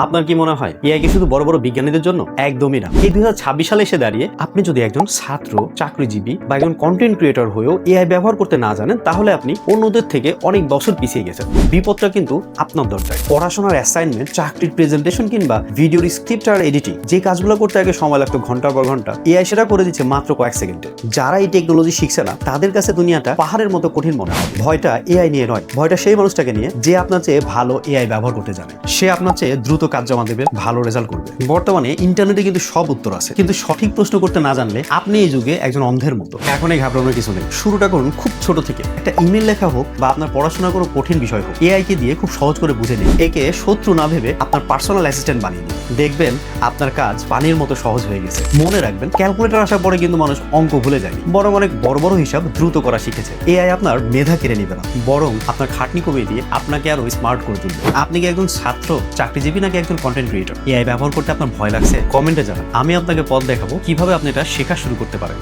আপনার কি মনে হয় এআই কি শুধু বড় বড় বিজ্ঞানীদের জন্য? একদমই না। এই 2026 সালে এসে দাঁড়িয়ে আপনি যদি একজন ছাত্র, চাকরিজীবী বা একজন কন্টেন্ট ক্রিয়েটর হয়েও এআই ব্যবহার করতে না জানেন, তাহলে আপনি অন্যদের থেকে অনেক বছর পিছিয়ে গেছেন। বিপদটা কিন্তু আপনার দরজায়। পড়াশোনার অ্যাসাইনমেন্ট, চাকরির প্রেজেন্টেশন কিংবা ভিডিওর স্ক্রিপ্ট আর এডিটিং, যে কাজগুলো করতে আগে সময় লাগতো ঘন্টার পর ঘন্টা, এআই সেটা করে দিচ্ছে মাত্র কয়েক সেকেন্ডে। যারা এই টেকনোলজি শিখছে না, তাদের কাছে দুনিয়াটা পাহাড়ের মতো কঠিন মনে হয়। ভয়টা এআই নিয়ে নয়, ভয়টা সেই মানুষটাকে নিয়ে যে আপনার চেয়ে ভালো এআই ব্যবহার করতে জানে। সে আপনার চেয়ে দ্রুত কাজ জমা দেবে, ভালো রেজাল্ট করবে। বর্তমানে ইন্টারনেটে কিন্তু সব উত্তর আছে, কিন্তু সঠিক প্রশ্ন করতে না জানলে আপনি এই যুগে একজন অন্ধের মতো। এখনই ঘাবড়ানোর কিছু নেই। শুরুটা করুন খুব ছোট থেকে। একটা ইমেল লেখা হোক বা আপনার পড়াশোনার কোনো কঠিন বিষয় হোক, এআই কে দিয়ে খুব সহজ করে বুঝে নিন। একে শত্রু না ভেবে আপনার পার্সোনাল অ্যাসিস্ট্যান্ট বানিয়ে নিন। দেখবেন আপনার কাজ পানির মতো সহজ হয়ে গেছে। মনে রাখবেন, ক্যালকুলেটর আসার পরে কিন্তু মানুষ অঙ্ক ভুলে যায়নি, বরং অনেক বড় বড় হিসাব দ্রুত করা শিখেছে। এআই আপনার মেধা কেড়ে নিবে না, বরং আপনার খাটনি কমিয়ে দিয়ে আপনাকে আরো স্মার্ট করে তুলবে। আপনি কি একজন ছাত্র, চাকরিজীবী নাকি একজন কন্টেন্ট ক্রিয়েটর? এআই ব্যবহার করতে আপনার ভয় লাগছে? কমেন্টে জানান, আমি আপনাকে পথ দেখাবো কিভাবে আপনি এটা শেখা শুরু করতে পারেন।